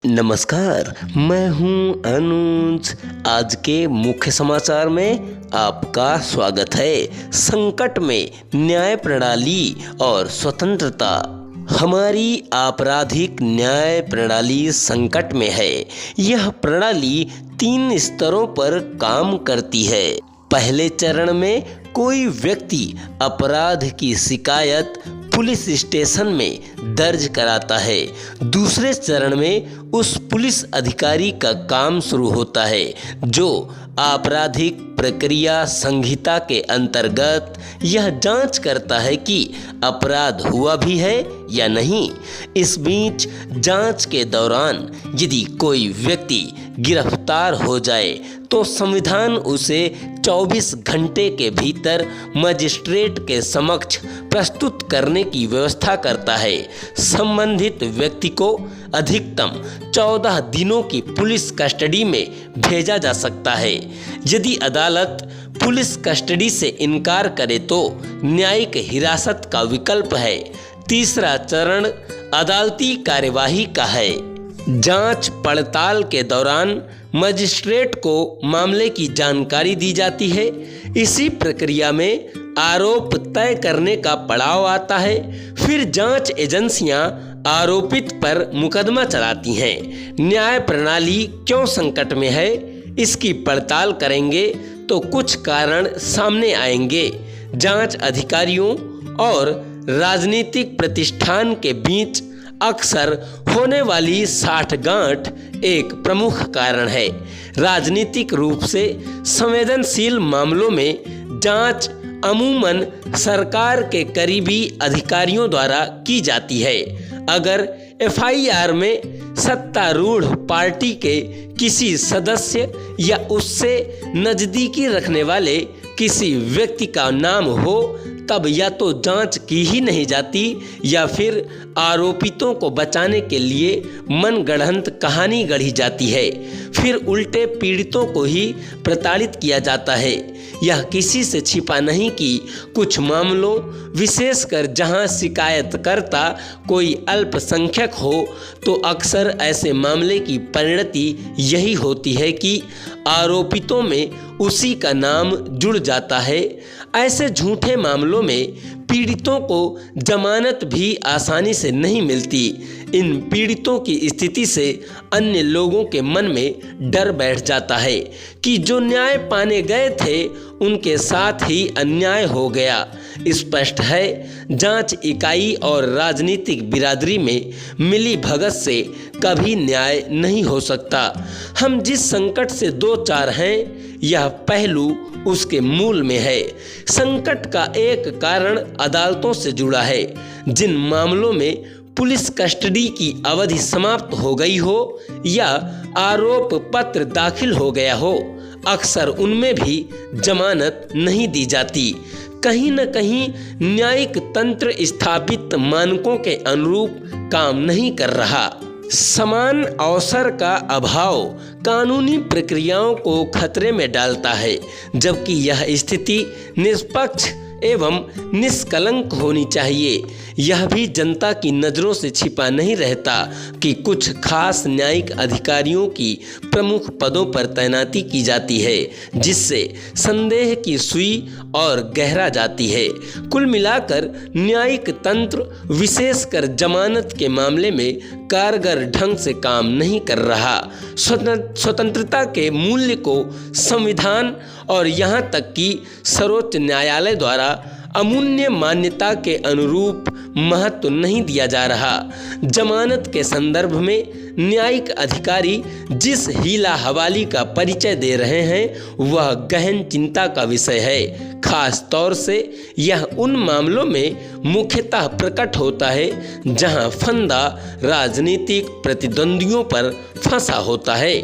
नमस्कार, मैं हूं अनुज। आज के मुख्य समाचार में आपका स्वागत है। संकट में न्याय प्रणाली और स्वतंत्रता। हमारी आपराधिक न्याय प्रणाली संकट में है। यह प्रणाली 3 स्तरों पर काम करती है। पहले चरण में कोई व्यक्ति अपराध की शिकायत पुलिस स्टेशन में दर्ज कराता है। दूसरे चरण में उस पुलिस अधिकारी का काम शुरू होता है जो आपराधिक प्रक्रिया संहिता के अंतर्गत यह जांच करता है कि अपराध हुआ भी है या नहीं। इस बीच जांच के दौरान यदि कोई व्यक्ति गिरफ्तार हो जाए तो संविधान उसे 24 घंटे के भीतर मजिस्ट्रेट के समक्ष प्रस्तुत करने की व्यवस्था करता है। संबंधित व्यक्ति को अधिकतम 14 दिनों की पुलिस कस्टडी में भेजा जा सकता है। यदि अदालत पुलिस कस्टडी से इनकार करे तो न्यायिक हिरासत का विकल्प है। तीसरा चरण अदालती कार्यवाही का है। जांच पड़ताल के दौरान मजिस्ट्रेट को मामले की जानकारी दी जाती है। इसी प्रक्रिया में आरोप तय करने का पड़ाव आता है। फिर जांच एजेंसियां आरोपित पर मुकदमा चलाती हैं। न्याय प्रणाली क्यों संकट में है, इसकी पड़ताल करेंगे तो कुछ कारण सामने आएंगे। जांच अधिकारियों और राजनीतिक प्रतिष्ठान के बीच अक्सर होने वाली साठगांठ एक प्रमुख कारण है। राजनीतिक रूप से संवेदनशील मामलों में जांच अमूमन सरकार के करीबी अधिकारियों द्वारा की जाती है। अगर एफआईआर में सत्तारूढ़ पार्टी के किसी सदस्य या उससे नज़दीकी रखने वाले किसी व्यक्ति का नाम हो तब या तो जांच की ही नहीं जाती या फिर आरोपितों को बचाने के लिए मनगढ़ंत कहानी गढ़ी जाती है। फिर उल्टे पीड़ितों को ही प्रताड़ित किया जाता है। यह किसी से छिपा नहीं कि कुछ मामलों, विशेषकर जहां शिकायतकर्ता कोई अल्पसंख्यक हो, तो अक्सर ऐसे मामले की परिणति यही होती है कि आरोपितों में उसी का नाम जुड़ जाता है। ऐसे झूठे मामलों में पीड़ितों को जमानत भी आसानी से नहीं मिलती। इन पीड़ितों की स्थिति से अन्य लोगों के मन में डर बैठ जाता है कि जो न्याय पाने गए थे उनके साथ ही अन्याय हो गया। स्पष्ट है, जांच इकाई और राजनीतिक बिरादरी में मिली भगत से कभी न्याय नहीं हो सकता। हम जिस संकट से दो चार हैं, यह पहलू उसके मूल में है। संकट का एक कारण अदालतों से जुड़ा है। जिन मामलों में पुलिस कस्टडी की अवधि समाप्त हो गई हो या आरोप पत्र दाखिल हो गया हो, अक्सर उनमें भी जमानत नहीं दी जाती। कहीं न कहीं न्यायिक तंत्र स्थापित मानकों के अनुरूप काम नहीं कर रहा। समान अवसर का अभाव कानूनी प्रक्रियाओं को खतरे में डालता है, जबकि यह स्थिति निष्पक्ष एवं निष्कलंक होनी चाहिए। यह भी जनता की नज़रों से छिपा नहीं रहता कि कुछ खास न्यायिक अधिकारियों की प्रमुख पदों पर तैनाती की जाती है, जिससे संदेह की सुई और गहरा जाती है। कुल मिलाकर न्यायिक तंत्र, विशेषकर जमानत के मामले में कारगर ढंग से काम नहीं कर रहा। स्वतंत्रता के मूल्य को संविधान और यहाँ तक कि सर्वोच्च न्यायालय द्वारा अमूल्य मान्यता के अनुरूप महत्व नहीं दिया जा रहा। जमानत के संदर्भ में न्यायिक अधिकारी जिस हीला हवाली का परिचय दे रहे हैं वह गहन चिंता का विषय है। खास तौर से यह उन मामलों में मुख्यतः प्रकट होता है जहां फंदा राजनीतिक प्रतिद्वंदियों पर फंसा होता है।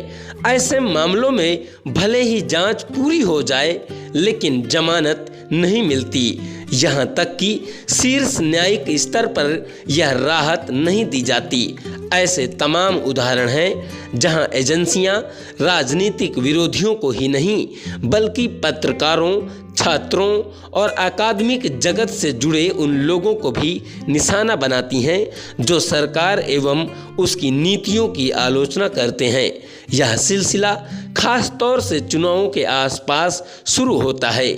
ऐसे मामलों में भले ही जांच पूरी हो जाए लेकिन जमानत नहीं मिलती। यहाँ तक कि शीर्ष न्यायिक स्तर पर यह राहत नहीं दी जाती। ऐसे तमाम उदाहरण हैं जहां एजेंसियां राजनीतिक विरोधियों को ही नहीं बल्कि पत्रकारों, छात्रों और अकादमिक जगत से जुड़े उन लोगों को भी निशाना बनाती हैं जो सरकार एवं उसकी नीतियों की आलोचना करते हैं। यह सिलसिला खास तौर से चुनावों के आसपास शुरू होता है।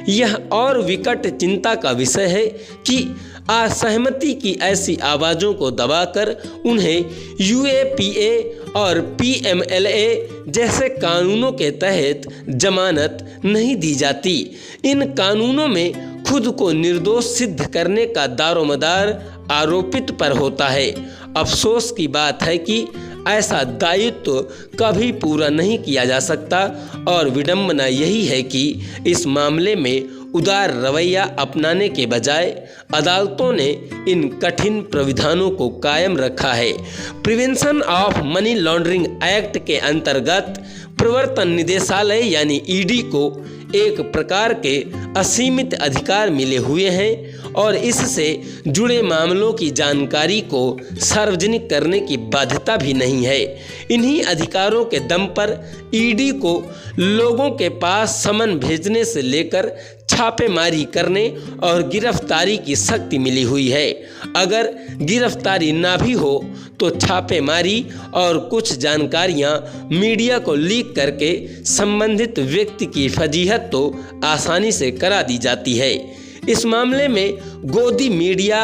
यह और विकट चिंता का विषय है कि असहमति की ऐसी आवाज़ों को दबाकर उन्हें यूएपीए और पीएमएलए जैसे कानूनों के तहत जमानत नहीं दी जाती। इन कानूनों में खुद को निर्दोष सिद्ध करने का दारोमदार आरोपित पर होता है। अफसोस की बात है कि ऐसा दायित्व कभी पूरा नहीं किया जा सकता और विडंबना यही है कि इस मामले में उदार रवैया अपनाने के बजाय अदालतों ने इन कठिन प्राविधानों को कायम रखा है। Prevention of money laundering act के अंतर्गत प्रवर्तन निदेशालय यानी ईडी को एक प्रकार के असीमित अधिकार मिले हुए हैं और इससे जुड़े मामलों की जानकारी को सार्वजनिक करने की बाध्यता भी नहीं है। इन्हीं अधिकारों के दम पर ईडी को लोगों के पास समन भेजने से लेकर छापेमारी करने और गिरफ्तारी की शक्ति मिली हुई है। अगर गिरफ्तारी ना भी हो तो छापेमारी और कुछ जानकारियां मीडिया को लीक करके संबंधित व्यक्ति की फजीहत तो आसानी से करा दी जाती है। इस मामले में गोदी मीडिया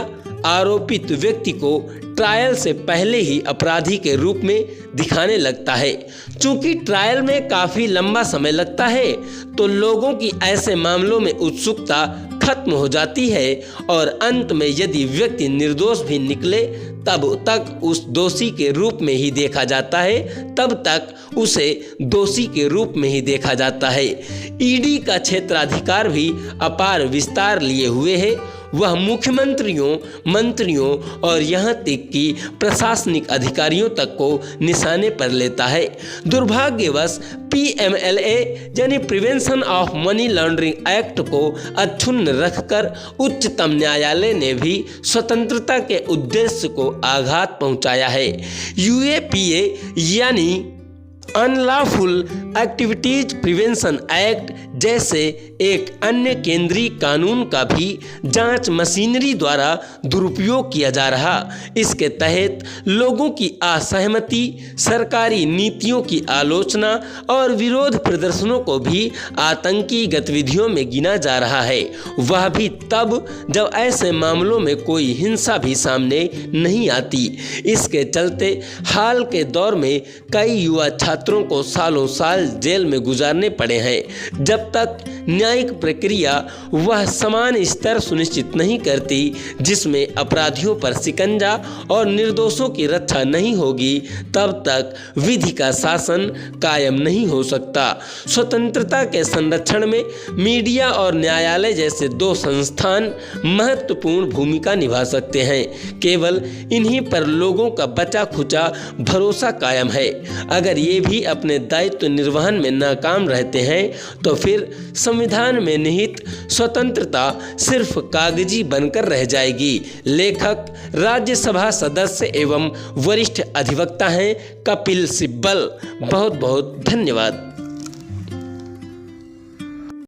आरोपित व्यक्ति को ट्रायल से पहले ही अपराधी के रूप में दिखाने लगता है। चूंकि ट्रायल में काफ़ी लंबा समय लगता है तो लोगों की ऐसे मामलों में उत्सुकता खत्म हो जाती है और अंत में यदि व्यक्ति निर्दोष भी निकले तब तक उस दोषी के रूप में ही देखा जाता है, तब तक उसे दोषी के रूप में ही देखा जाता है। ईडी का क्षेत्राधिकार भी अपार विस्तार लिए हुए है। वह मुख्यमंत्रियों, मंत्रियों और यहाँ तक कि प्रशासनिक अधिकारियों तक को निशाने पर लेता है। दुर्भाग्यवश पीएमएलए यानी prevention of money laundering act को अक्षुण्ण रखकर उच्चतम न्यायालय ने भी स्वतंत्रता के उद्देश्य को आघात पहुंचाया है। यूएपीए यानी अनलॉफुल एक्टिविटीज प्रिवेंशन एक्ट जैसे एक अन्य केंद्रीय कानून का भी जांच मशीनरी द्वारा दुरुपयोग किया जा रहा। इसके तहत लोगों की असहमति, सरकारी नीतियों की आलोचना और विरोध प्रदर्शनों को भी आतंकी गतिविधियों में गिना जा रहा है। वह भी तब जब ऐसे मामलों में कोई हिंसा भी सामने नहीं आती। इसके चलते हाल के दौर में कई युवा छात्रों को सालों साल जेल में गुजारने पड़े हैं। जब तक न्यायिक प्रक्रिया वह समान स्तर सुनिश्चित नहीं करती जिसमें अपराधियों पर शिकंजा और निर्दोषों की रक्षा नहीं होगी, तब तक विधि का शासन कायम नहीं हो सकता। स्वतंत्रता के संरक्षण में मीडिया और न्यायालय जैसे दो संस्थान महत्वपूर्ण भूमिका निभा सकते हैं। केवल इन्हीं पर लोगों का बचा खुचा भरोसा कायम है। अगर ये भी अपने दायित्व निर्वहन में नाकाम रहते हैं तो फिर संविधान में निहित स्वतंत्रता सिर्फ कागजी बनकर रह जाएगी। लेखक राज्यसभा सदस्य एवं वरिष्ठ अधिवक्ता हैं कपिल सिब्बल। बहुत बहुत धन्यवाद।